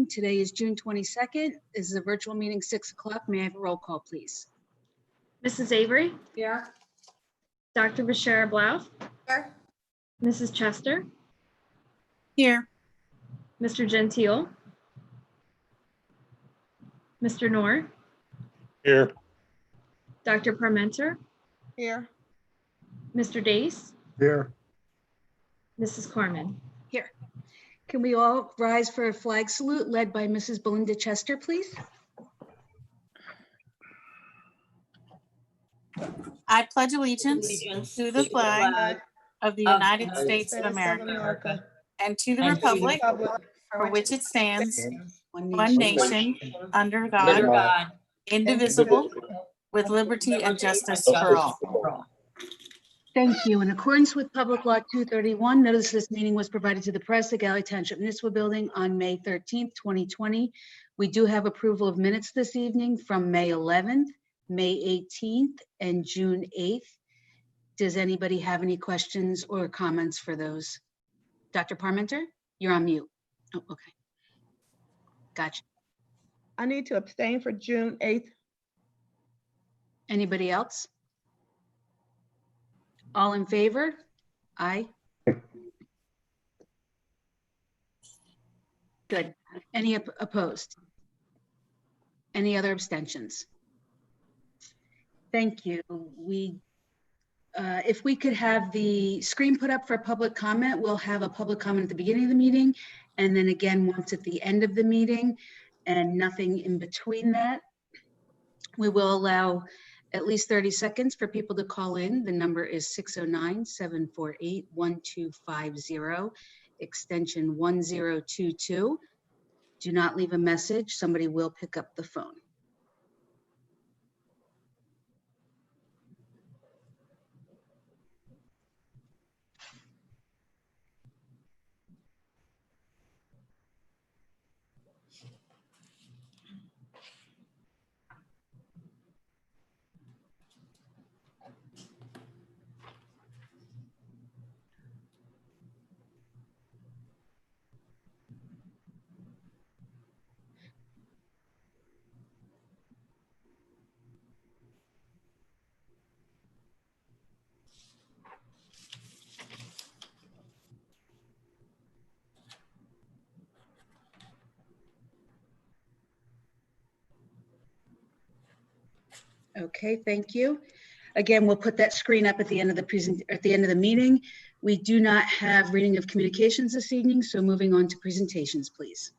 Today is June 22nd. This is a virtual meeting, 6 o'clock. May I have a roll call, please? Mrs. Avery, Here. Dr. Bashara Blau, Here. Mrs. Chester, Here. Mr. Gentile, Mr. Noor, Here. Dr. Parmenter, Here. Mr. Dace, Here. Mrs. Corman. Here. Can we all rise for a flag salute led by Mrs. Belinda Chester, please? I pledge allegiance to the flag of the United States of America and to the republic for which it stands, one nation, under God, indivisible, with liberty and justice for all. Thank you. In accordance with Public Law 231, notice of this meeting was provided to the press at Galloway Township Municipal Building on May 13th, 2020. We do have approval of minutes this evening from May 11th, May 18th, and June 8th. Does anybody have any questions or comments for those? Dr. Parmenter, you're on mute. Oh, okay. Gotcha. I need to abstain for June 8th. Anybody else? All in favor? Aye. Good. Any opposed? Any other abstentions? Thank you. If we could have the screen put up for public comment, we'll have a public comment at the beginning of the meeting, and then again once at the end of the meeting, and nothing in between that. We will allow at least 30 seconds for people to call in. The number is 609-748-1250, extension 1022. Do not leave a message. Somebody will pick up the phone. Okay, thank you. Again, we'll put that screen up at the end of the meeting. We do not have reading of communications this evening, so moving on to presentations, please.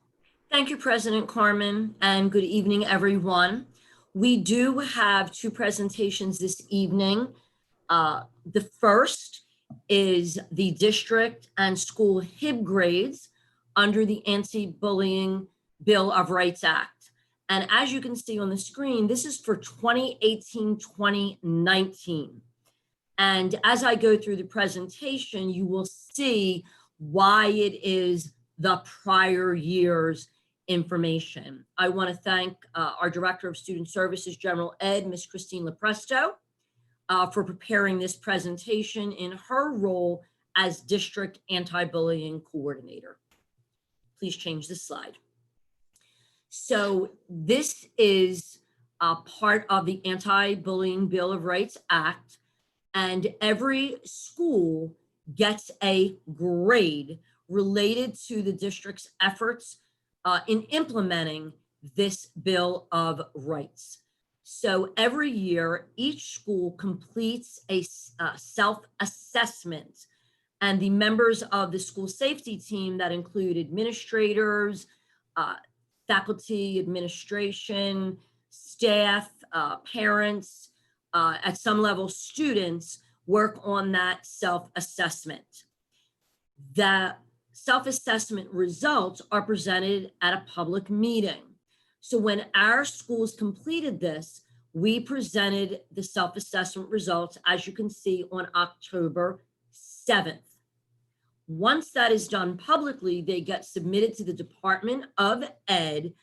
Thank you, President Carmen, and good evening, everyone. We do have two presentations this evening. The first is the district and school HIB grades under the Anti-Bullying Bill of Rights Act. And as you can see on the screen, this is for 2018-2019. And as I go through the presentation, you will see why it is the prior year's information. I want to thank our Director of Student Services, General Ed, Ms. Christine Lepresto, for preparing this presentation in her role as District Anti-Bullying Coordinator. Please change the slide. So this is part of the Anti-Bullying Bill of Rights Act, and every school gets a grade related to the district's efforts in implementing this Bill of Rights. So every year, each school completes a self-assessment, and the members of the school safety team that include administrators, faculty, administration, staff, parents, at some level students work on that self-assessment. The self-assessment results are presented at a public meeting. So when our schools completed this, we presented the self-assessment results, as you can see, on October 7th. Once that is done publicly, they get submitted to the Department of Ed,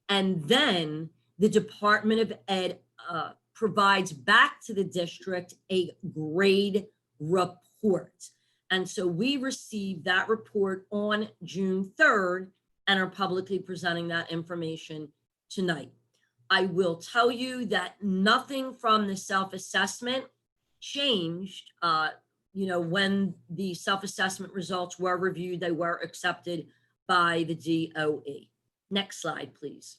and then the Department of Ed provides back to the district a grade report. And so we received that report on June 3rd, and are publicly presenting that information tonight. I will tell you that nothing from the self-assessment changed, when the self-assessment results were reviewed, they were accepted by the DOE. Next slide, please.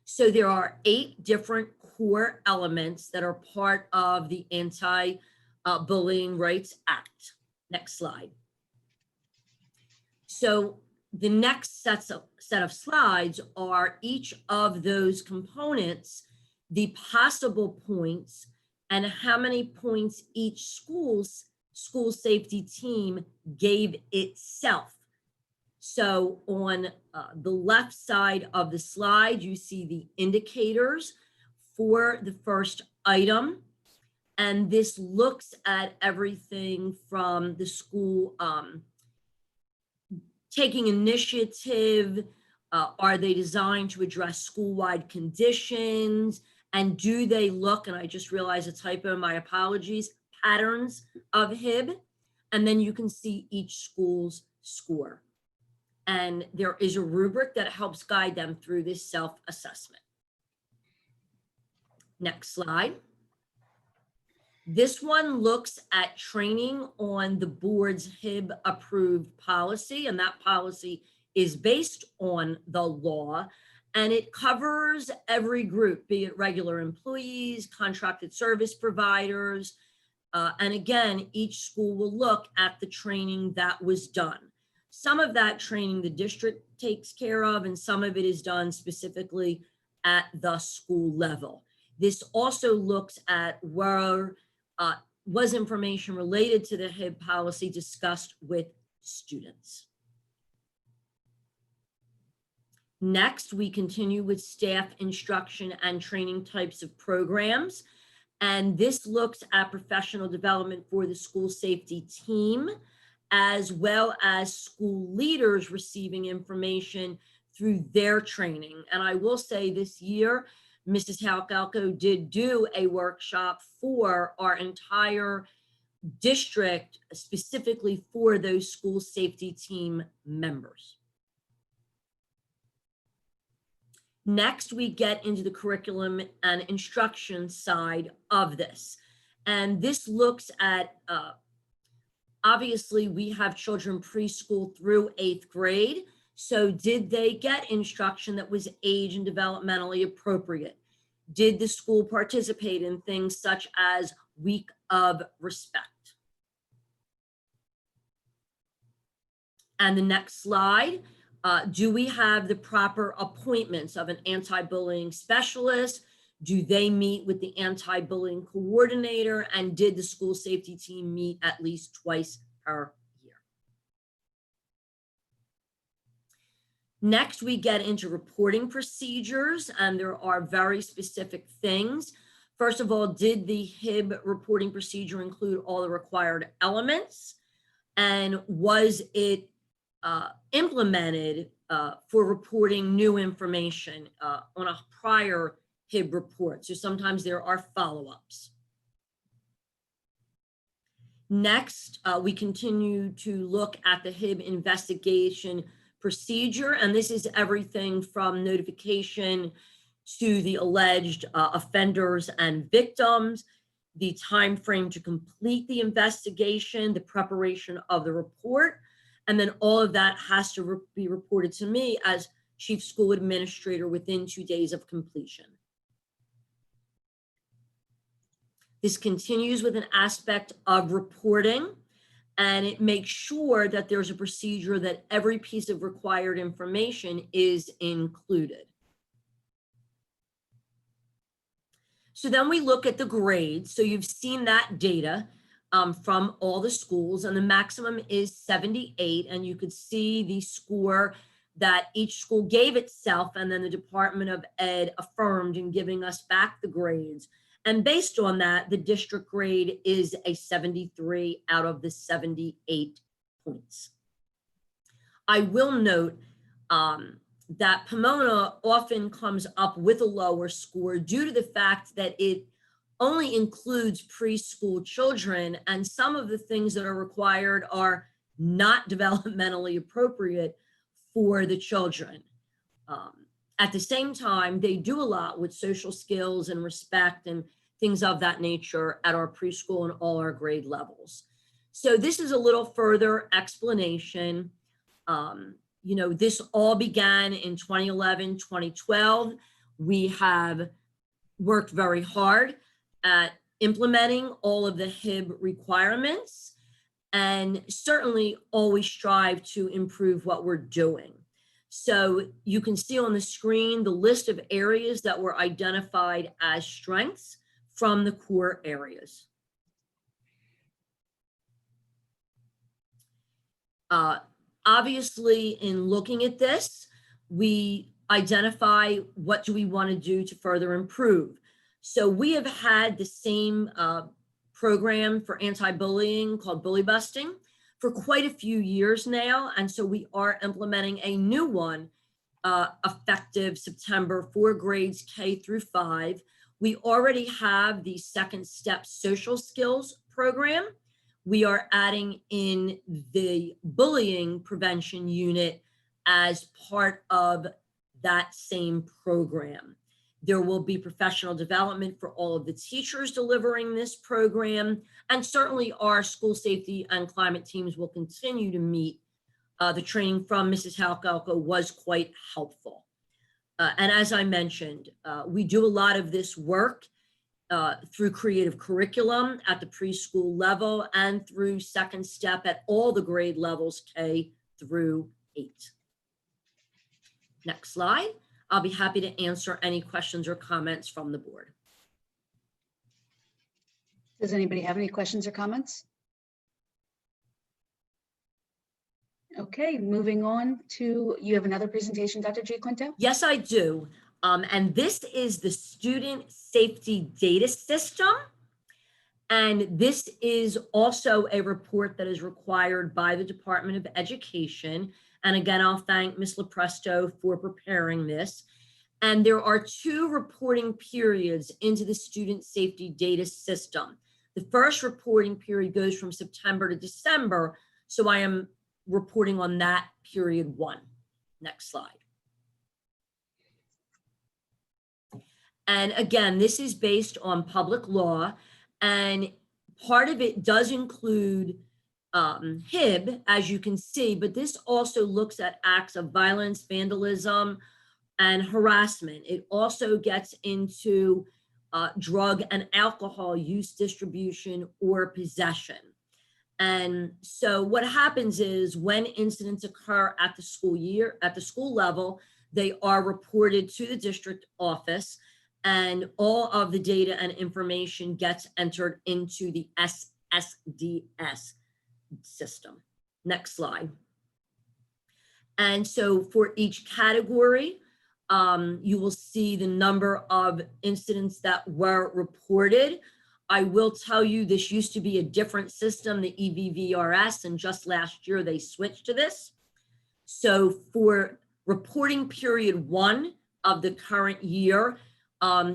So there are 8 different core elements that are part of the Anti-Bullying Rights Act. Next slide. So the next set of slides are each of those components, the possible points, and how many points each school safety team gave itself. So on the left side of the slide, you see the indicators for the first item. And this looks at everything from the school taking initiative, are they designed to address school-wide conditions, and do they look, and I just realized a typo, my apologies, patterns of HIB, and then you can see each school's score. And there is a rubric that helps guide them through this self-assessment. Next slide. This one looks at training on the board's HIB approved policy, and that policy is based on the law, and it covers every group, be it regular employees, contracted service providers, and again, each school will look at the training that was done. Some of that training the district takes care of, and some of it is done specifically at the school level. This also looks at where was information related to the HIB policy discussed with students. Next, we continue with staff instruction and training types of programs. And this looks at professional development for the school safety team, as well as school leaders receiving information through their training. And I will say this year, Mrs. Halkalko did do a workshop for our entire district, specifically for those school safety team members. Next, we get into the curriculum and instruction side of this. And this looks at, obviously, we have children preschool through 8th grade. So did they get instruction that was age and developmentally appropriate? Did the school participate in things such as Week of Respect? And the next slide, do we have the proper appointments of an anti-bullying specialist? Do they meet with the anti-bullying coordinator? And did the school safety team meet at least twice per year? Next, we get into reporting procedures, and there are very specific things. First of all, did the HIB reporting procedure include all the required elements? And was it implemented for reporting new information on a prior HIB report? So sometimes there are follow-ups. Next, we continue to look at the HIB investigation procedure, and this is everything from notification to the alleged offenders and victims, the time frame to complete the investigation, the preparation of the report, and then all of that has to be reported to me as chief school administrator within 2 days of completion. This continues with an aspect of reporting, and it makes sure that there's a procedure that every piece of required information is included. So then we look at the grades. So you've seen that data from all the schools, and the maximum is 78. And you could see the score that each school gave itself, and then the Department of Ed affirmed in giving us back the grades. And based on that, the district grade is a 73 out of the 78 points. I will note that Pomona often comes up with a lower score due to the fact that it only includes preschool children, and some of the things that are required are not developmentally appropriate for the children. At the same time, they do a lot with social skills and respect and things of that nature at our preschool and all our grade levels. So this is a little further explanation. You know, this all began in 2011, 2012. We have worked very hard at implementing all of the HIB requirements and certainly always strive to improve what we're doing. So you can see on the screen the list of areas that were identified as strengths from the core areas. Obviously, in looking at this, we identify what do we want to do to further improve. So we have had the same program for anti-bullying called bully busting for quite a few years now. And so we are implementing a new one effective September for grades K through 5. We already have the second step social skills program. We are adding in the bullying prevention unit as part of that same program. There will be professional development for all of the teachers delivering this program. And certainly our school safety and climate teams will continue to meet. The training from Mrs. Halkalka was quite helpful. And as I mentioned, we do a lot of this work through creative curriculum at the preschool level and through second step at all the grade levels K through 8. Next slide. I'll be happy to answer any questions or comments from the board. Does anybody have any questions or comments? Okay, moving on to, you have another presentation, Dr. Giaquinto? Yes, I do. And this is the Student Safety Data System. And this is also a report that is required by the Department of Education. And again, I'll thank Ms. Lepresto for preparing this. And there are 2 reporting periods into the Student Safety Data System. The first reporting period goes from September to December. So I am reporting on that period 1. Next slide. And again, this is based on public law, and part of it does include HIB, as you can see, but this also looks at acts of violence, vandalism, and harassment. It also gets into drug and alcohol use, distribution, or possession. And so what happens is when incidents occur at the school level, they are reported to the district office, and all of the data and information gets entered into the SSDS system. Next slide. And so for each category, you will see the number of incidents that were reported. I will tell you this used to be a different system, the EVVRS, and just last year they switched to this. So for reporting period 1 of the current year,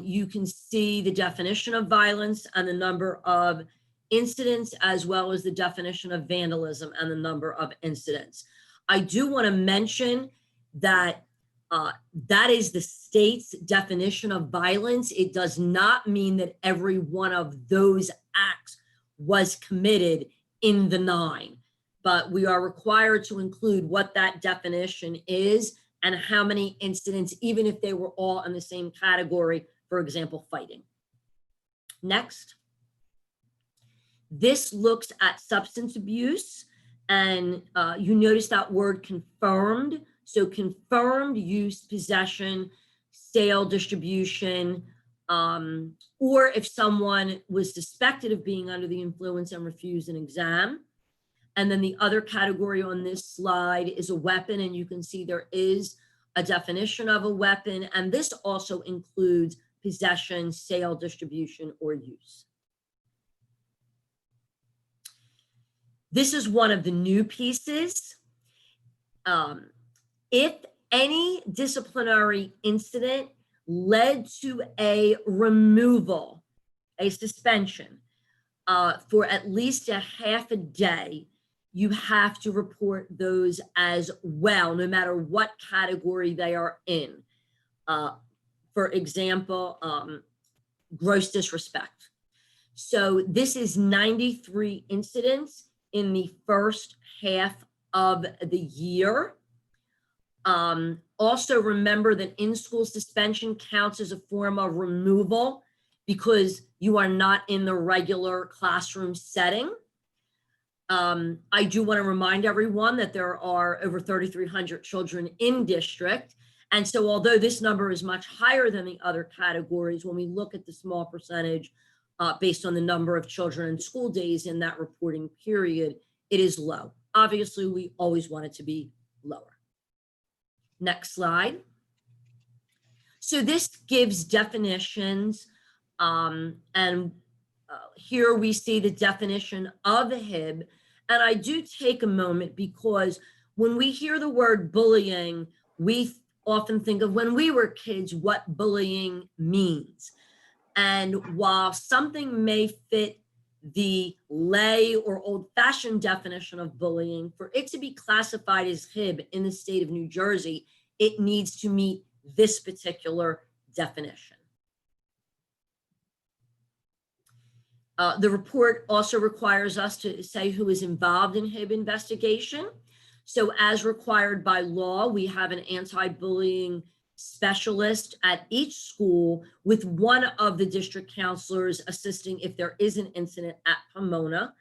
you can see the definition of violence and the number of incidents, as well as the definition of vandalism and the number of incidents. I do want to mention that that is the state's definition of violence. It does not mean that every one of those acts was committed in the 9, but we are required to include what that definition is and how many incidents, even if they were all in the same category, for example, fighting. Next. This looks at substance abuse, and you notice that word confirmed. So confirmed use, possession, sale, distribution, or if someone was suspected of being under the influence and refused an exam. And then the other category on this slide is a weapon, and you can see there is a definition of a weapon, and this also includes possession, sale, distribution, or use. This is one of the new pieces. If any disciplinary incident led to a removal, a suspension for at least a half a day, you have to report those as well, no matter what category they are in. For example, gross disrespect. So this is 93 incidents in the first half of the year. Also remember that in-school suspension counts as a form of removal because you are not in the regular classroom setting. I do want to remind everyone that there are over 3,300 children in district. And so although this number is much higher than the other categories, when we look at the small percentage based on the number of children in school days in that reporting period, it is low. Obviously, we always want it to be lower. Next slide. So this gives definitions, here we see the definition of a HIB. And I do take a moment because when we hear the word bullying, we often think of when we were kids, what bullying means. And while something may fit the lay or old-fashioned definition of bullying, for it to be classified as HIB in the state of New Jersey, it needs to meet this particular definition. The report also requires us to say who is involved in HIB investigation. So as required by law, we have an anti-bullying specialist at each school with one of the district counselors assisting if there is an incident at Pomona.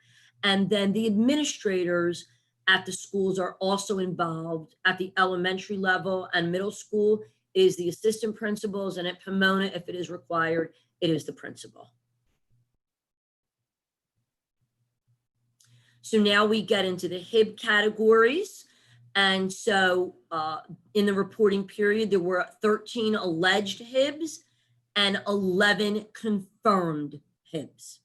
And then the administrators at the schools are also involved. At the elementary level and middle school is the assistant principals, and at Pomona, if it is required, it is the principal. So now we get into the HIB categories. And so in the reporting period, there were 13 alleged HIBs and 11 confirmed HIBs.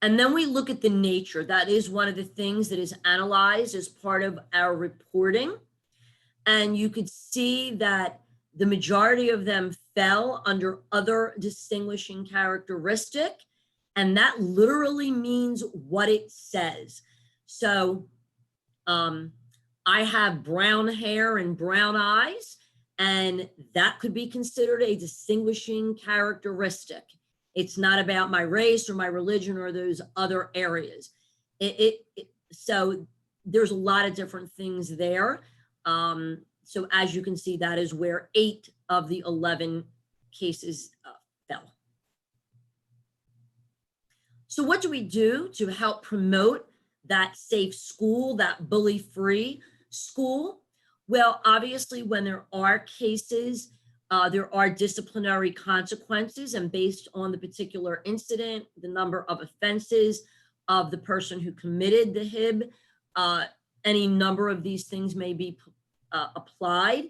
And then we look at the nature. That is one of the things that is analyzed as part of our reporting. And you could see that the majority of them fell under other distinguishing characteristic. And that literally means what it says. So I have brown hair and brown eyes, and that could be considered a distinguishing characteristic. It's not about my race or my religion or those other areas. So there's a lot of different things there. So as you can see, that is where 8 of the 11 cases fell. So what do we do to help promote that safe school, that bully-free school? Well, obviously, when there are cases, there are disciplinary consequences, and based on the particular incident, the number of offenses of the person who committed the HIB, any number of these things may be applied.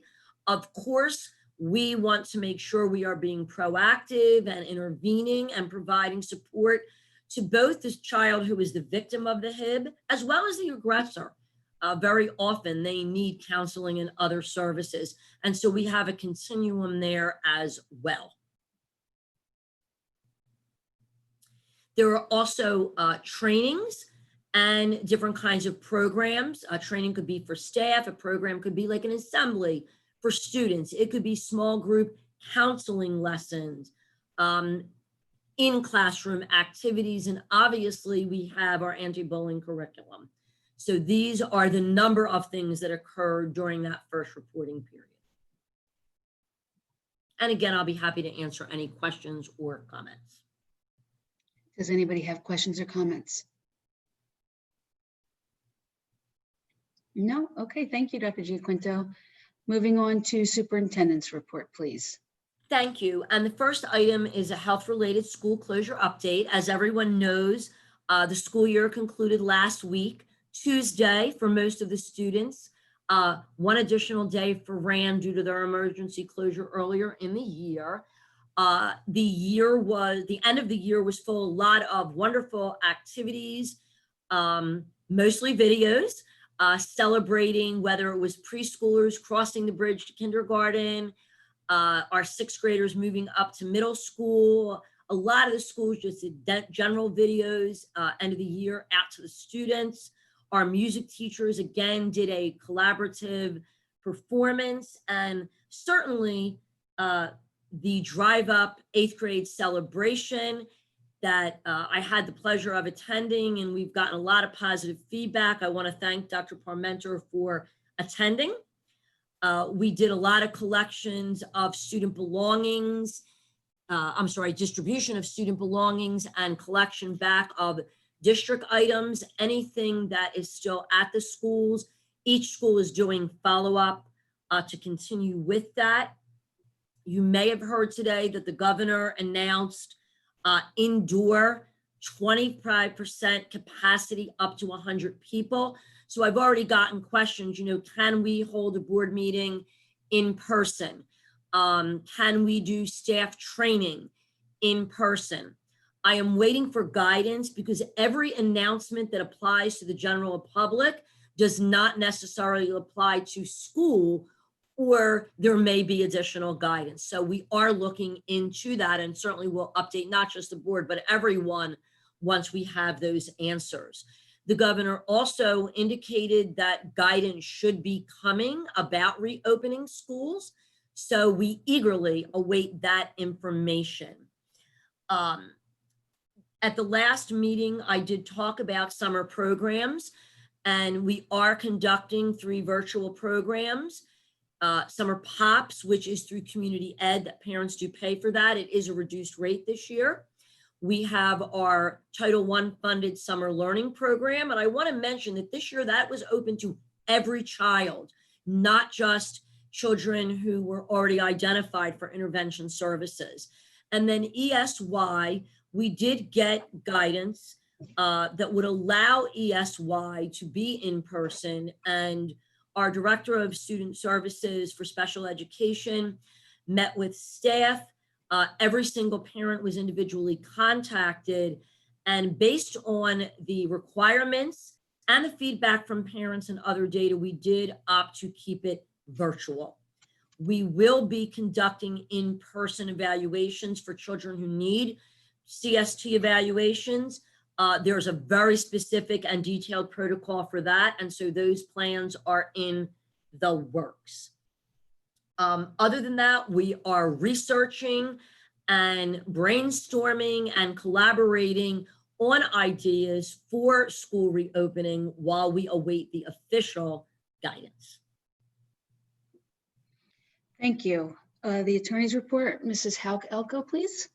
Of course, we want to make sure we are being proactive and intervening and providing support to both this child who is the victim of the HIB as well as the aggressor. Very often they need counseling and other services. And so we have a continuum there as well. There are also trainings and different kinds of programs. Training could be for staff. A program could be like an assembly for students. It could be small group counseling lessons, in classroom activities, and obviously we have our anti-bullying curriculum. So these are the number of things that occurred during that first reporting period. And again, I'll be happy to answer any questions or comments. Does anybody have questions or comments? No? Okay, thank you, Dr. Giaquinto. Moving on to superintendent's report, please. Thank you. And the first item is a health-related school closure update. As everyone knows, the school year concluded last week, Tuesday for most of the students, one additional day for RAN due to their emergency closure earlier in the year. The end of the year was full of a lot of wonderful activities, mostly videos, celebrating whether it was preschoolers crossing the bridge to kindergarten, our 6th graders moving up to middle school, A lot of the schools just did general videos, end of the year out to the students. Our music teachers, again, did a collaborative performance, and certainly the Drive Up 8th grade celebration that I had the pleasure of attending, and we've gotten a lot of positive feedback. I want to thank Dr. Parmenter for attending. We did a lot of collections of student belongings, distribution of student belongings and collection back of district items, anything that is still at the schools. Each school is doing follow-up to continue with that. You may have heard today that the governor announced indoor 25% capacity up to 100 people. So I've already gotten questions, can we hold a board meeting in person? Can we do staff training in person? I am waiting for guidance because every announcement that applies to the general public does not necessarily apply to school, or there may be additional guidance. So we are looking into that, and certainly we'll update not just the board, but everyone once we have those answers. The governor also indicated that guidance should be coming about reopening schools. So we eagerly await that information. At the last meeting, I did talk about summer programs, and we are conducting 3 virtual programs. Summer POPs, which is through community ed, that parents do pay for that. It is a reduced rate this year. We have our Title I funded summer learning program. And I want to mention that this year that was open to every child, not just children who were already identified for intervention services. And then ESY, we did get guidance that would allow ESY to be in person, and our Director of Student Services for Special Education met with staff. Every single parent was individually contacted, and based on the requirements and the feedback from parents and other data, we did opt to keep it virtual. We will be conducting in-person evaluations for children who need CST evaluations. There's a very specific and detailed protocol for that, and so those plans are in the works. Other than that, we are researching and brainstorming and collaborating on ideas for school reopening while we await the official guidance. Thank you. The attorney's report, Mrs. Elko, please.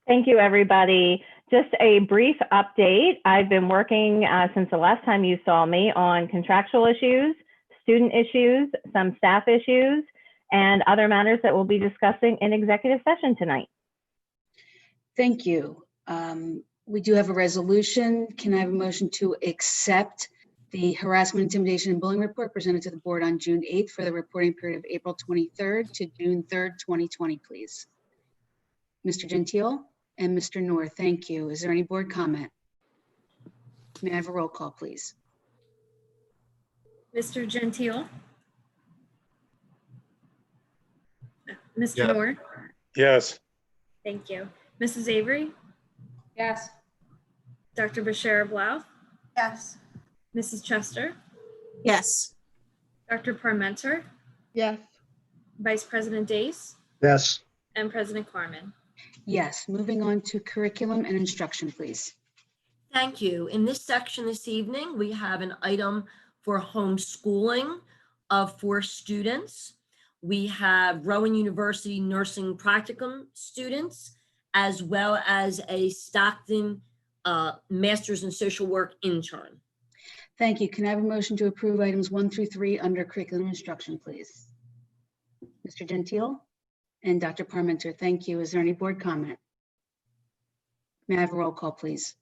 Thank you, everybody. Just a brief update. I've been working since the last time you saw me on contractual issues, student issues, some staff issues, and other matters that we'll be discussing in executive session tonight. Thank you. We do have a resolution. Can I have a motion to accept the harassment, intimidation, and bullying report presented to the board on June 8th for the reporting period of April 23rd to June 3rd, 2020, please? Mr. Gentile and Mr. Noor, thank you. Is there any board comment? May I have a roll call, please? Mr. Gentile? Mr. Yeah. Noor? Yes. Thank you. Mrs. Avery? Yes. Dr. Bashara Blau? Yes. Mrs. Chester? Yes. Dr. Parmenter? Yes. Vice President Dace? Yes. And President Carmen? Yes. Moving on to curriculum and instruction, please. Thank you. In this section this evening, we have an item for homeschooling of 4 students. We have Rowan University nursing practicum students, as well as a Stockton master's in social work intern. Thank you. Can I have a motion to approve items 1 through 3 under curriculum instruction, please? Mr. Gentile and Dr. Parmenter, thank you. Is there any board comment? May I have a roll call, please?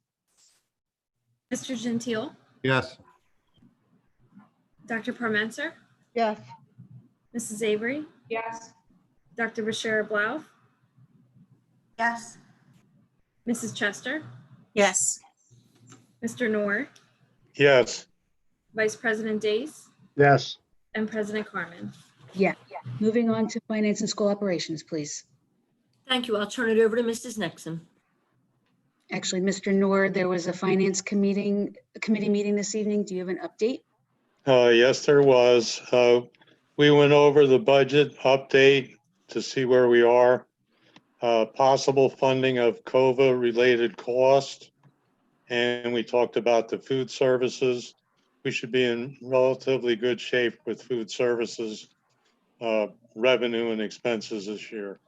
Mr. Gentile? Yes. Dr. Parmenter? Yes. Mrs. Avery? Yes. Dr. Bashara Blau? Yes. Mrs. Chester? Yes. Mr. Noor? Yes. Vice President Dace? Yes. And President Carmen? Yeah. Moving on to finance and school operations, please. Thank you. I'll turn it over to Mrs. Nixon. Actually, Mr. Noor, there was a finance committee meeting this evening. Do you have an update? Yes, there was. We went over the budget update to see where we are. Possible funding of COVID-related costs. And we talked about the food services. We should be in relatively good shape with food services revenue and expenses this year.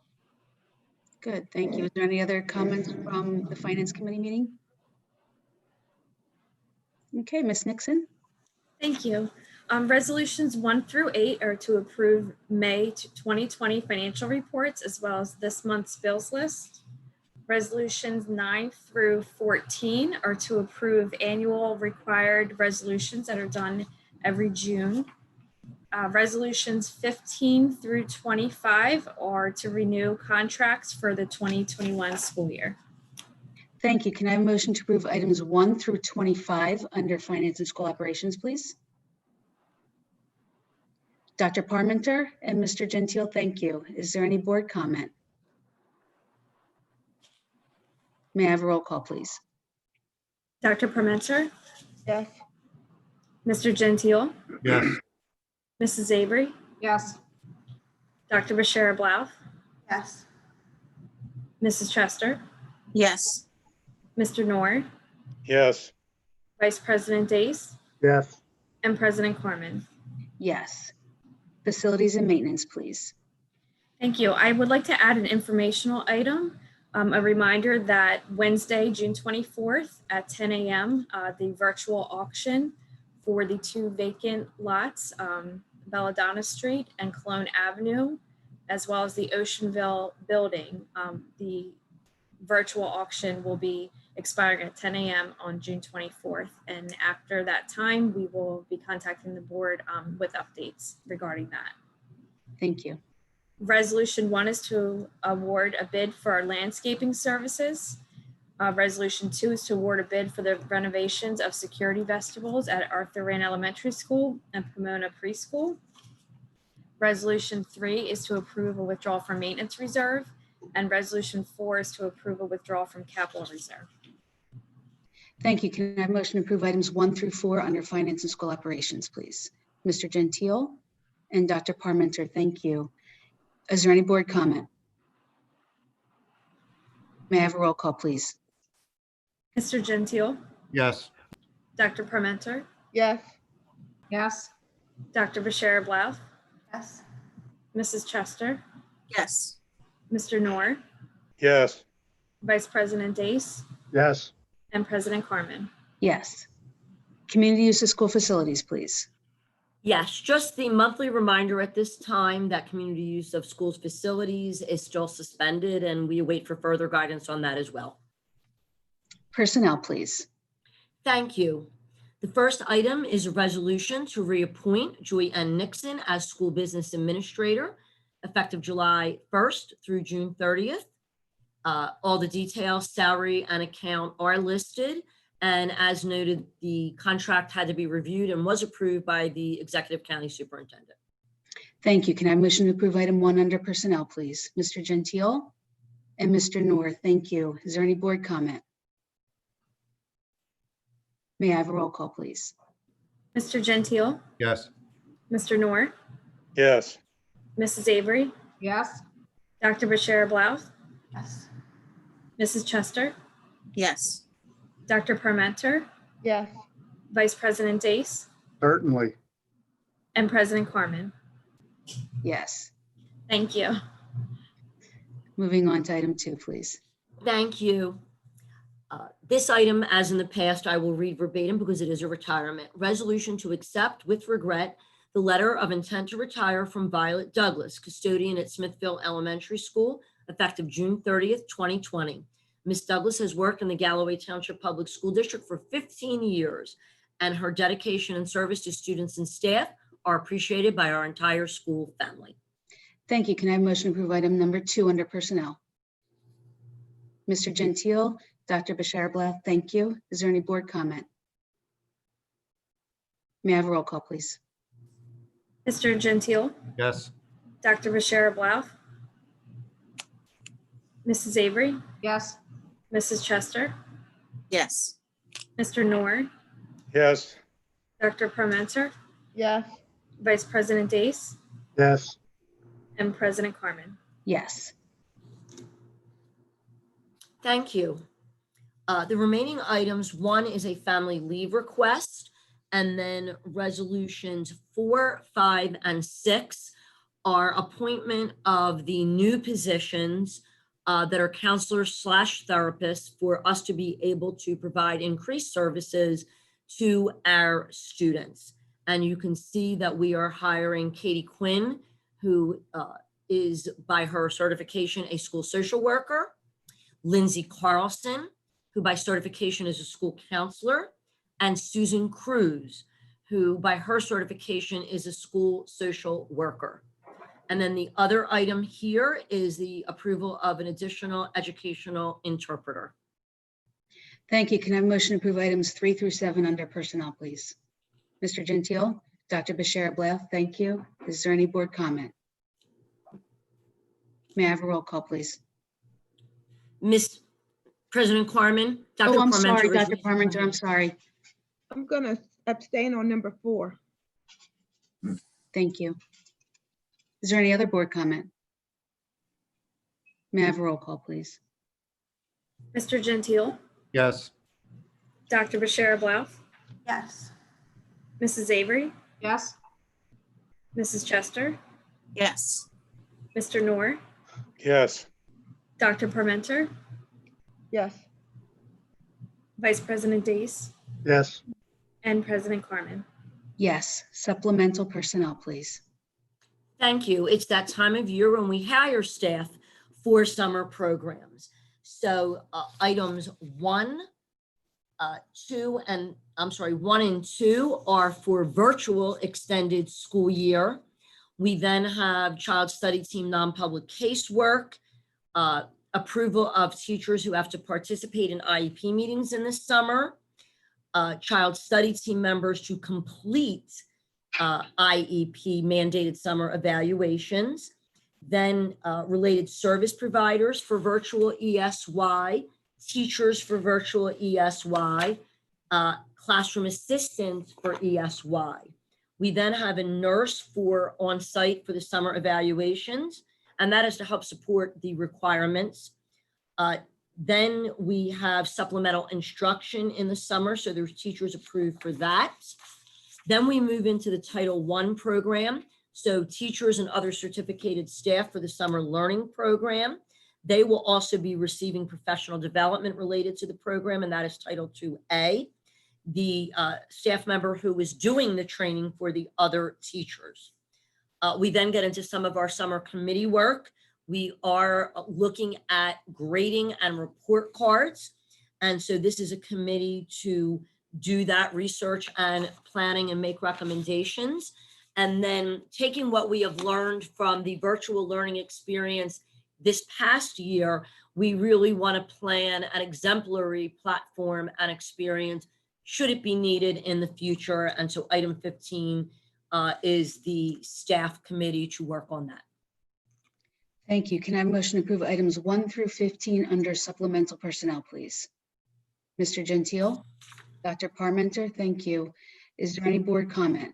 Good, thank you. Is there any other comments from the finance committee meeting? Okay, Ms. Nixon. Thank you. Resolutions 1 through 8 are to approve May 2020 financial reports as well as this month's bills list. Resolutions 9 through 14 are to approve annual required resolutions that are done every June. Resolutions 15 through 25 are to renew contracts for the 2021 school year. Thank you. Can I have a motion to approve items 1 through 25 under finance and school operations, please? Dr. Parmenter and Mr. Gentile, thank you. Is there any board comment? May I have a roll call, please? Dr. Parmenter, Yes. Mr. Gentile, Yes. Mrs. Avery, Yes. Dr. Bashara Blouth, Yes. Mrs. Chester, Yes. Mr. Noor, Yes. Vice President Dace, Yes. and President Corman. Yes. Facilities and maintenance, please. Thank you. I would like to add an informational item. A reminder that Wednesday, June 24th at 10 a.m., the virtual auction for the 2 vacant lots, Belladonna Street and Cologne Avenue, as well as the Oceanville building. The virtual auction will be expiring at 10 a.m. on June 24th. And after that time, we will be contacting the board with updates regarding that. Thank you. Resolution 1 is to award a bid for our landscaping services. Resolution 2 is to award a bid for the renovations of security vestibules at Arthur Rand Elementary School and Pomona Preschool. Resolution 3 is to approve a withdrawal from maintenance reserve. And resolution 4 is to approve a withdrawal from capital reserve. Thank you. Can I have a motion to approve items 1 through 4 under finance and school operations, please? Mr. Gentile and Dr. Parmenter, thank you. Is there any board comment? May I have a roll call, please? Mr. Gentile, Yes. Dr. Parmenter, Yes. Yes. Dr. Bashara Blouth, Yes. Mrs. Chester, Yes. Mr. Noor, Yes. Vice President Dace, Yes. and President Corman. Yes. Community use of school facilities, please. Yes, just the monthly reminder at this time that community use of schools facilities is still suspended, and we await for further guidance on that as well. Personnel, please. Thank you. The first item is a resolution to reappoint Joy N. Nixon as school business administrator effective July 1st through June 30th. All the details, salary, and account are listed. And as noted, the contract had to be reviewed and was approved by the executive county superintendent. Thank you. Can I have a motion to approve item 1 under personnel, please? Mr. Gentile and Mr. Noor, thank you. Is there any board comment? May I have a roll call, please? Mr. Gentile, Yes. Mr. Noor, Yes. Mrs. Avery, Yes. Dr. Bashara Blouth, Yes. Mrs. Chester, Yes. Dr. Parmenter, Yes. Vice President Dace, Certainly. and President Corman. Yes. Thank you. Moving on to item 2, please. Thank you. This item, as in the past, I will read verbatim because it is a retirement. Resolution to accept with regret the letter of intent to retire from Violet Douglas, custodian at Smithville Elementary School, effective June 30th, 2020. Ms. Douglas has worked in the Galloway Township Public School District for 15 years, and her dedication and service to students and staff are appreciated by our entire school family. Thank you. Can I have a motion to approve item number 2 under personnel? Mr. Gentile, Dr. Bashara Blouth, thank you. Is there any board comment? May I have a roll call, please? Mr. Gentile, Yes. Dr. Bashara Blouth, Mrs. Avery, Yes. Mrs. Chester, Yes. Mr. Noor, Yes. Dr. Parmenter, yes, Vice President Dace, Yes. and President Carmen. Yes. Thank you. The remaining items, one is a family leave request, and then resolutions 4, 5, and 6 are appointment of the new positions that are counselors / therapists for us to be able to provide increased services to our students. And you can see that we are hiring Katie Quinn, who is by her certification a school social worker, Lindsay Carlson, who by certification is a school counselor, and Susan Cruz, who by her certification is a school social worker. And then the other item here is the approval of an additional educational interpreter. Thank you. Can I have a motion to approve items 3 through 7 under personnel, please? Mr. Gentile, Dr. Bashara Blau, thank you. Is there any board comment? May I have a roll call, please? Miss President Carmen, Dr. Oh, I'm Parmenter sorry, is Dr. raising Parmenter, her I'm hand. sorry. I'm gonna abstain on number 4. Thank you. Is there any other board comment? May I have a roll call, please? Mr. Gentile, Yes. Dr. Bashara Blau, Yes. Mrs. Avery, Yes. Mrs. Chester, Yes. Mr. Noor, Yes. Dr. Parmenter, Yes, Vice President Dace, Yes. and President Carmen. Yes. Supplemental personnel, please. Thank you. It's that time of year when we hire staff for summer programs. So items 1, 2, and 1 and 2 are for virtual extended school year. We then have child study team non-public casework, approval of teachers who have to participate in IEP meetings in the summer, child study team members to complete IEP mandated summer evaluations, then related service providers for virtual ESY, teachers for virtual ESY, classroom assistants for ESY. We then have a nurse for on-site for the summer evaluations, and that is to help support the requirements. Then we have supplemental instruction in the summer, so there's teachers approved for that. Then we move into the Title I program. So teachers and other certificated staff for the summer learning program. They will also be receiving professional development related to the program, and that is Title II-A. The staff member who is doing the training for the other teachers. We then get into some of our summer committee work. We are looking at grading and report cards. And so this is a committee to do that research and planning and make recommendations. And then taking what we have learned from the virtual learning experience this past year, we really want to plan an exemplary platform and experience should it be needed in the future. And so item 15 is the staff committee to work on that. Thank you. Can I have a motion to approve items 1 through 15 under supplemental personnel, please? Mr. Gentile, Dr. Parmenter, thank you. Is there any board comment?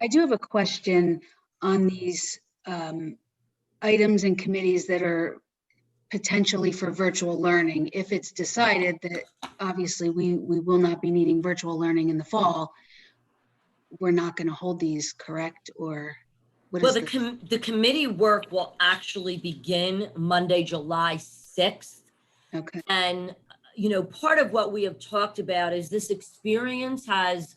I do have a question on these items and committees that are potentially for virtual learning. If it's decided that obviously we will not be needing virtual learning in the fall, we're not going to hold these, correct? Or what Well, is the committee work will actually begin Monday, July 6th. Okay. And, you know, part of what we have talked about is this experience has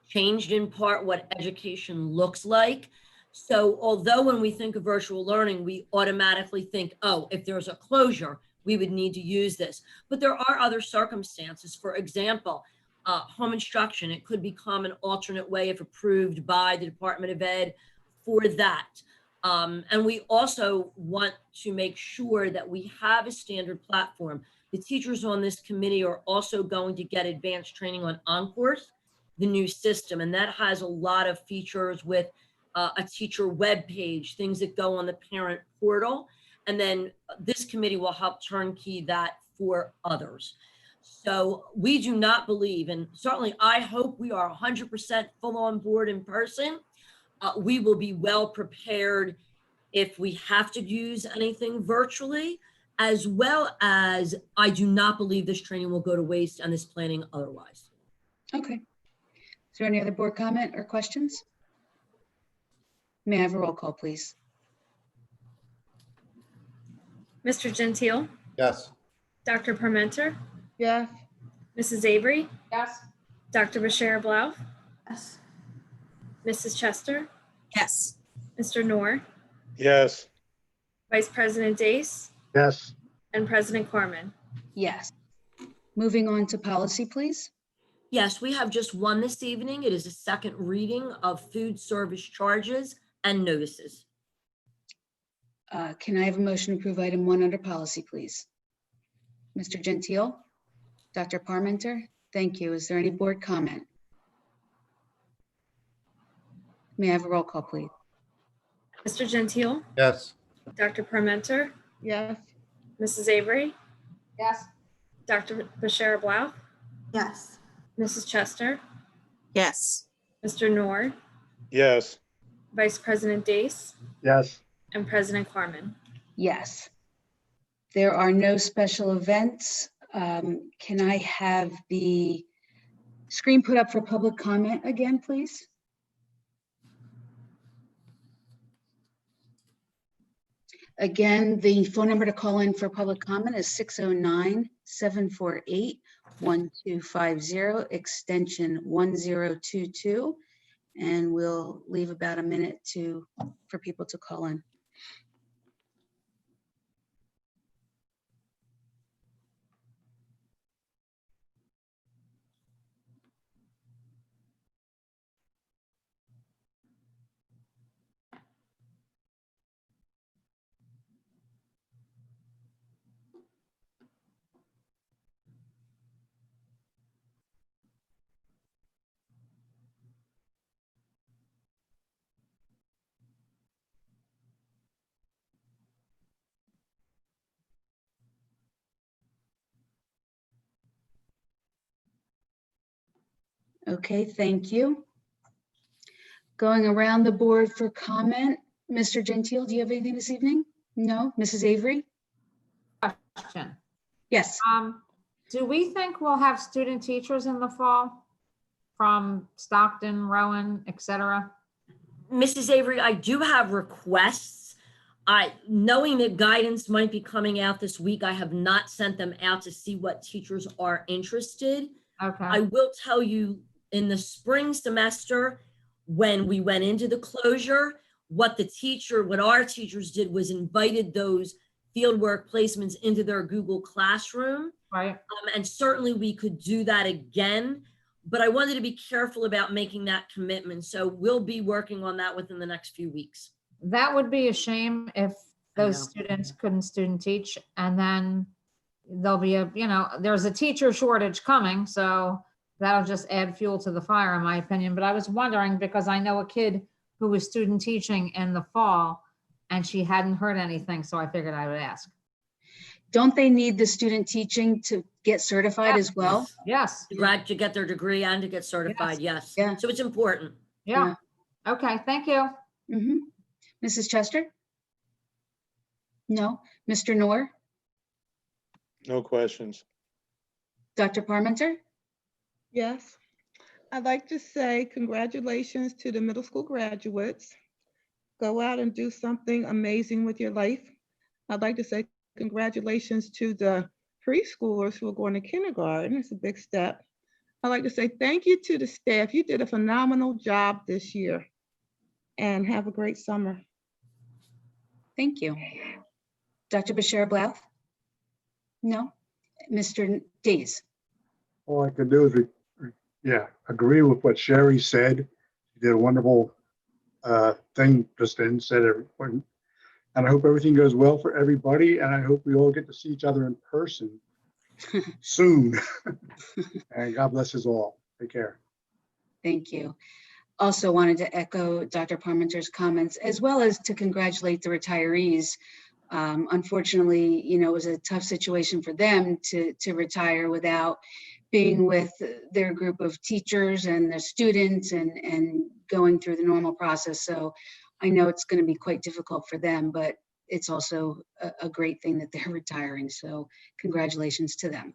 changed in part what education looks like. So although when we think of virtual learning, we automatically think, oh, if there's a closure, we would need to use this. But there are other circumstances. For example, home instruction, it could become an alternate way if approved by the Department of Ed for that. And we also want to make sure that we have a standard platform. The teachers on this committee are also going to get advanced training on Encores, the new system, and that has a lot of features with a teacher webpage, things that go on the parent portal. And then this committee will help turnkey that for others. So we do not believe, and certainly I hope we are 100% full on board in person. We will be well prepared if we have to use anything virtually, as well as I do not believe this training will go to waste and this planning otherwise. Okay. Is there any other board comment or questions? May I have a roll call, please? Mr. Gentile, Yes. Dr. Parmenter, Yes. Mrs. Avery, Yes. Dr. Bashir Blau, Yes. Mrs. Chester, Yes. Mr. Noor, Yes. Vice President Dace, Yes. and President Corman. Yes. Moving on to policy, please. Yes, we have just one this evening. It is a second reading of food service charges and notices. Can I have a motion to approve item 1 under policy, please? Mr. Gentile? Dr. Parmenter? Thank you. Is there any board comment? May I have a roll call, please? Mr. Gentile, Yes. Dr. Parmenter, Yes. Mrs. Avery, Yes. Dr. Bashir Blau, Yes. Mrs. Chester, Yes. Mr. Noor, Yes. Vice President Dace, Yes. and President Corman. Yes. There are no special events. Can I have the screen put up for public comment again, please? Again, the phone number to call in for public comment is 609-748-1250, extension 1022. And we'll leave about a minute for people to call in. Okay, thank you. Going around the board for comment, Mr. Gentile, do you have anything this evening? No? Mrs. Avery? Question. Yes. Do we think we'll have student teachers in the fall from Stockton, Rowan, et cetera? Mrs. Avery, I do have requests. Knowing that guidance might be coming out this week, I have not sent them out to see what teachers are interested. Okay. I will tell you, in the spring semester, when we went into the closure, what our teachers did was invited those fieldwork placements into their Google Classroom. Right. And certainly we could do that again, but I wanted to be careful about making that commitment. So we'll be working on that within the next few weeks. That would be a shame if I those know. students couldn't student teach, and then there'll be there's a teacher shortage coming, so that'll just add fuel to the fire, in my opinion. But I was wondering, because I know a kid who was student teaching in the fall and she hadn't heard anything, so I figured I would ask. Don't they need the student teaching to get certified as well? Yes. To get their degree and to get certified, yes. Yeah. So it's important. Yeah. Okay, thank you. Mhm. Mrs. Chester? No? Mr. Noor? No questions. Dr. Parmenter? Yes. I'd like to say congratulations to the middle school graduates. Go out and do something amazing with your life. I'd like to say congratulations to the preschoolers who are going to kindergarten. It's a big step. I'd like to say thank you to the staff. You did a phenomenal job this year, and have a great summer. Thank you. Dr. Bashir Blau? No? Mr. Dees? All I can do is, agree with what Sherry said. She did a wonderful thing just then, said everyone. And I hope everything goes well for everybody. And I hope we all get to see each other in person soon. And God bless us all. Take care. Thank you. also wanted to echo Dr. Parmenter's comments, as well as to congratulate the retirees. Unfortunately, you know, it was a tough situation for them to retire without being with their group of teachers and their students and going through the normal process. So I know it's going to be quite difficult for them, but it's also a great thing that they're retiring. So congratulations to them.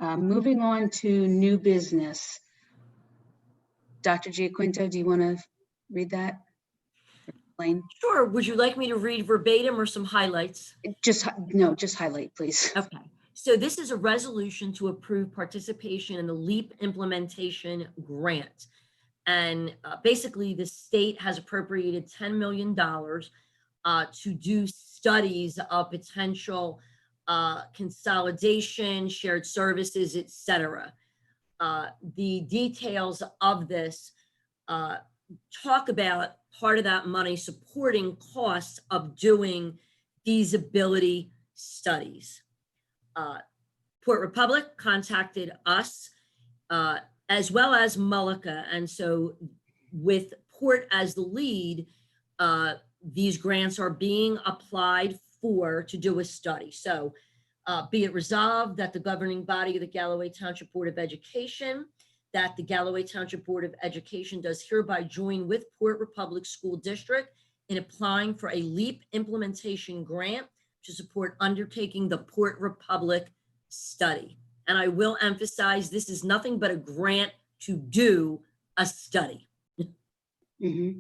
Moving on to new business. Dr. Giaquinto, do you want to read that? Explain? Sure. Would you like me to read verbatim or some highlights? Just highlight, please. Okay. So this is a resolution to approve participation in the LEAP implementation grant. And basically the state has appropriated $10 million to do studies of potential consolidation, shared services, et cetera. The details of this talk about part of that money supporting costs of doing feasibility studies. Port Republic contacted us as well as Mullica. And so with Port as the lead, these grants are being applied for to do a study. So be it resolved that the governing body of the Galloway Township Board of Education, that the Galloway Township Board of Education does hereby join with Port Republic School District in applying for a LEAP implementation grant to support undertaking the Port Republic study. And I will emphasize, this is nothing but a grant to do a study. Mm-hmm.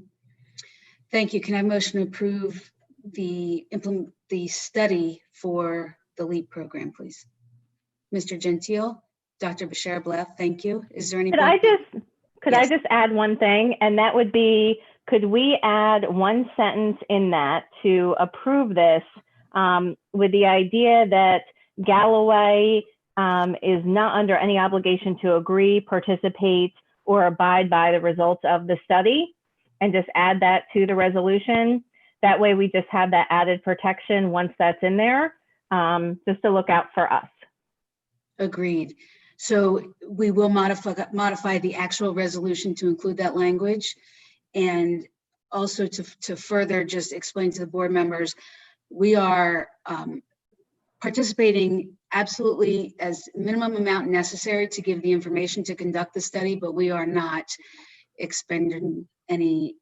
Thank you. Can I have a motion to approve the study for the LEAP program, please? Mr. Gentile, Dr. Bashar Blath, thank you. Is there any? Could I Yes. just add one thing? And that would be, could we add one sentence in that to approve this with the idea that Galloway is not under any obligation to agree, participate, or abide by the results of the study, and just add that to the resolution. That way we just have that added protection once that's in there, just to look out for us. Agreed. So we will modify the actual resolution to include that language. And also to further just explain to the board members, we are participating absolutely as minimum amount necessary to give the information to conduct the study, but we are not expending any,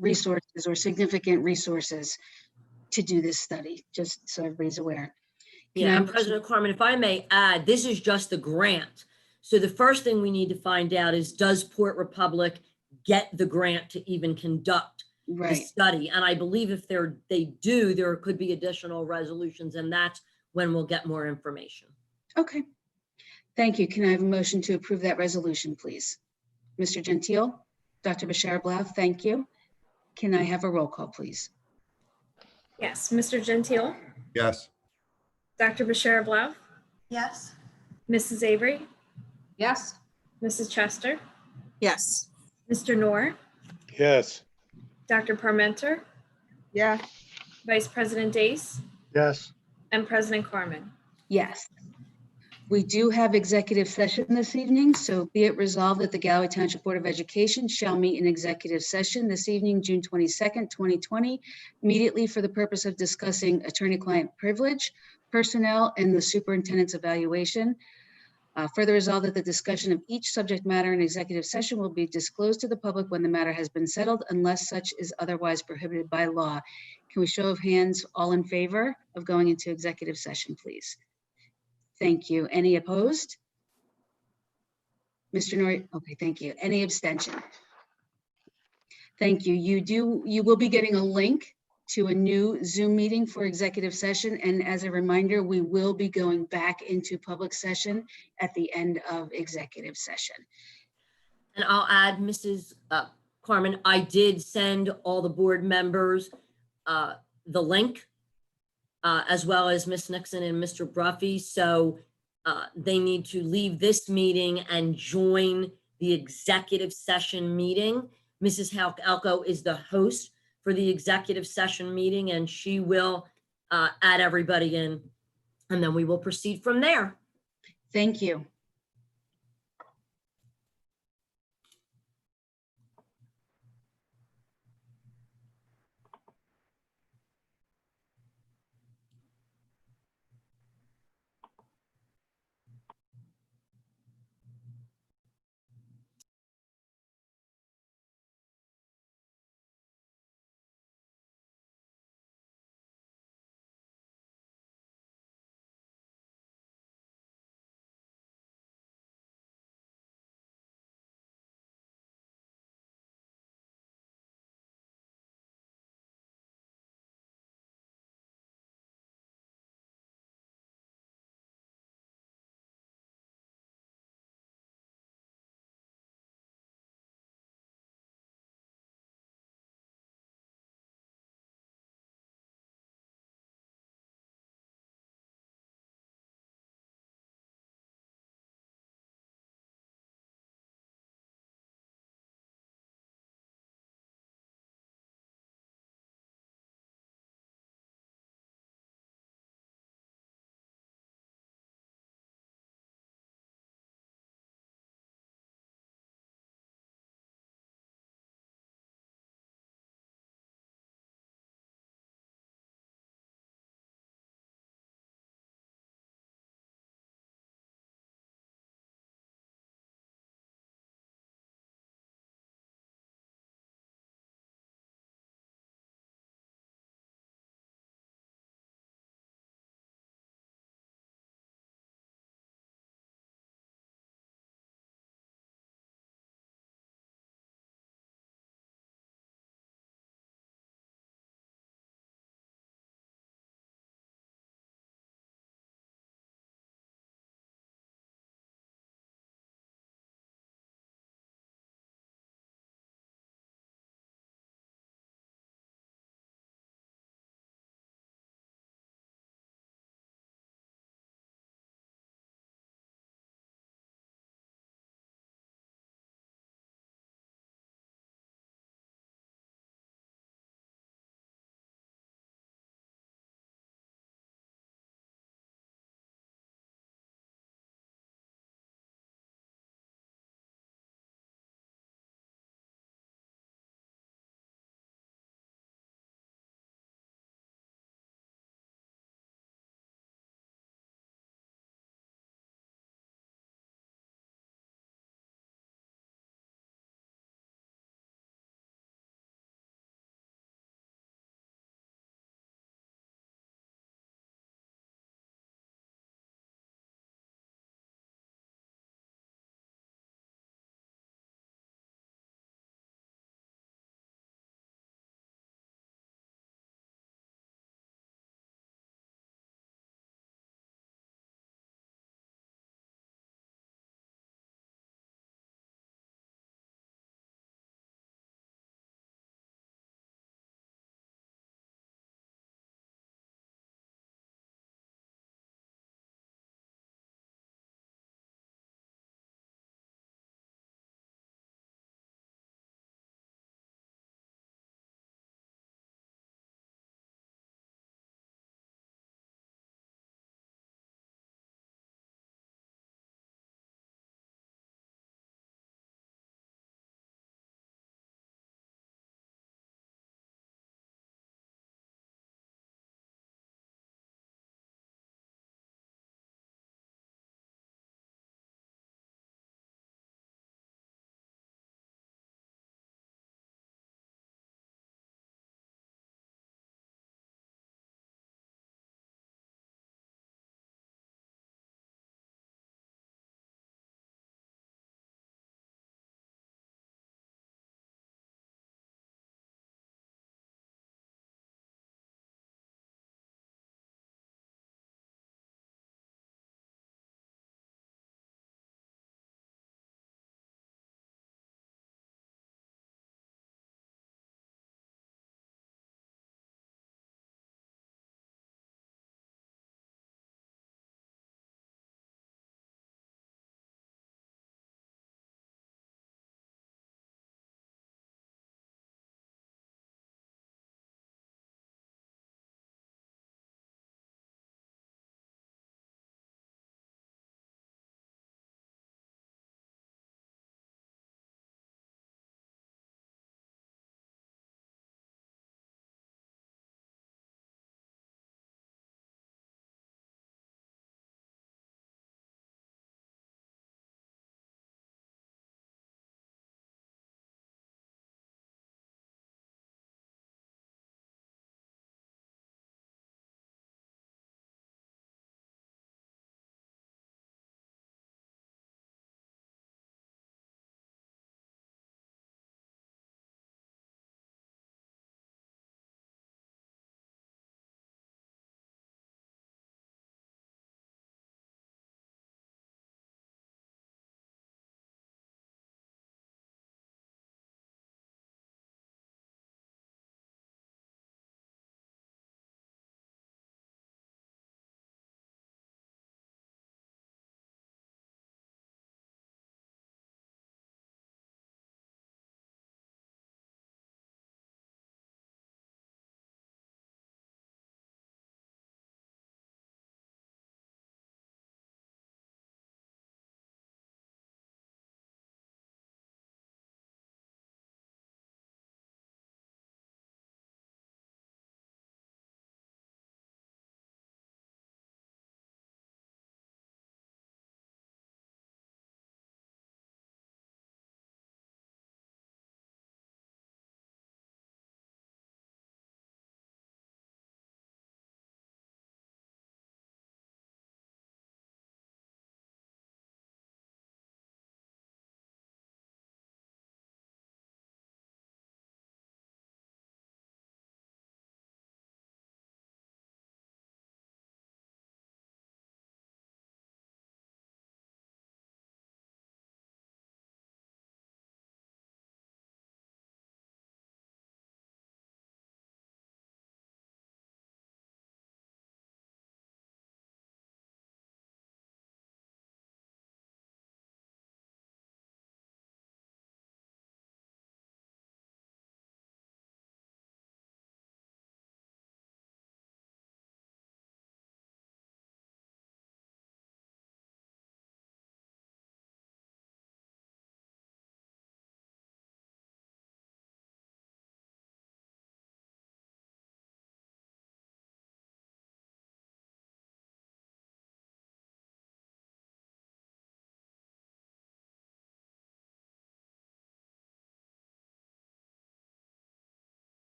resources or significant resources to do this study, just so everybody's aware. Yeah, and President Carmen, if I may add, this is just the grant. So the first thing we need to find out is, does Port Republic get the grant to even conduct the study? And I believe if they do, there could be additional resolutions, and that's when we'll get more information. Okay. Thank you. Can I have a motion to approve that resolution, please? Mr. Gentile, Dr. Bashar Blath, thank you. Can I have a roll call, please? Yes, Mr. Gentile, Yes. Dr. Bashar Blau, Yes. Mrs. Avery, Yes. Mrs. Chester, Yes. Mr. Noor, Yes. Dr. Parmenter, Yes. Vice President Dace, Yes. and President Carmen. Yes. We do have executive session this evening, so be it resolved that the Galloway Township Board of Education shall meet in executive session this evening, June 22nd, 2020, immediately for the purpose of discussing attorney-client privilege, personnel, and the superintendent's evaluation. Further resolved that the discussion of each subject matter in executive session will be disclosed to the public when the matter has been settled, unless such is otherwise prohibited by law. Can we show of hands, all in favor of going into executive session, please? Thank you. Any opposed? Mr. Norrie, okay, thank you. Any abstention? Thank you. You will be getting a link to a new Zoom meeting for executive session. And as a reminder, we will be going back into public session at the end of executive session. And I'll add, Mrs. Carmen, I did send all the board members the link, as well as Ms. Nixon and Mr. Bruffy. So they need to leave this meeting and join the executive session meeting. Mrs. Elko is the host for the executive session meeting, and she will add everybody in, and then we will proceed from there. Thank you.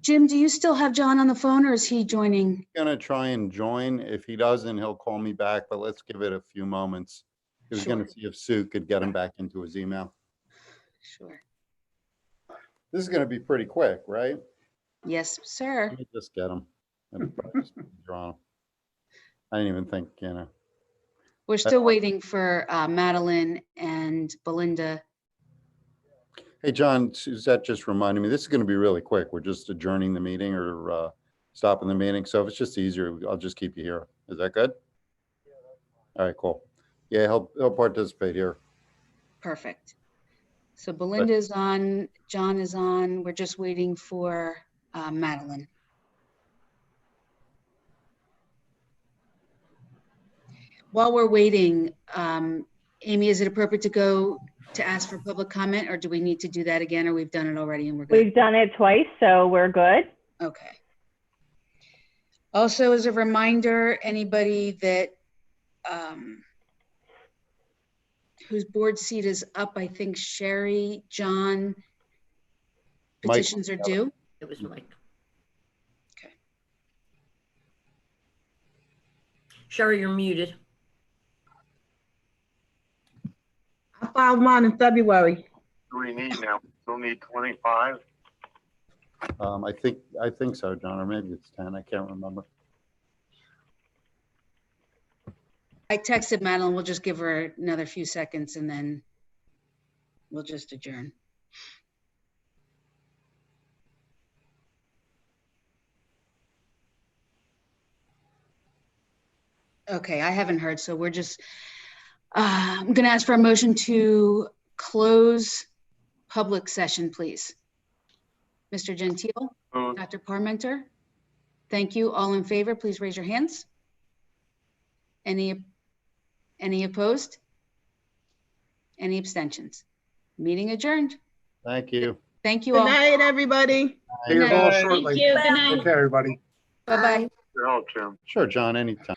Jim, do you still have John on the phone or is he joining? Gonna try and join. If he doesn't, he'll call me back, but let's give it a few moments. He was gonna Sure. see if Sue could get him back into his email. Sure. This is gonna be pretty quick, right? Yes, sir. Let me just get him. And just draw him. I didn't even think, you know. We're still waiting for Madeline and Belinda. Hey, John, Suzette just reminded me, this is gonna be really quick. We're just adjourning the meeting or stopping the meeting. So if it's just easier, I'll just keep you here. Is that good? All right, cool. Yeah, he'll participate here. Perfect. So Belinda is on, John is on. We're just waiting for Madeline. While we're waiting, Amy, is it appropriate to go to ask for public comment, or do we need to do that again, or we've done it already and we're good? We've done it twice, so we're good. Okay. Also, as a reminder, anybody that whose board seat is up, I think Sherry, John, Mike. petitions are due. It was Mike. Okay. Sherry, you're muted. I filed mine in February. Do we need now? Still need 25? I think so, John, or maybe it's 10. I can't remember. I texted Madeline, we'll just give her another few seconds and then we'll just adjourn. Okay, I haven't heard, so we're just, I'm gonna ask for a motion to close public session, please. Mr. Gentile, Moved. Dr. Parmenter, thank you. All in favor, please raise your hands. Any opposed? Any abstentions? Meeting adjourned. Thank you. Thank you Good all. night, everybody. See you all night. shortly. Thank you. Good night. Okay, everybody. Bye-bye. Your help, Jim. Sure, John, anytime.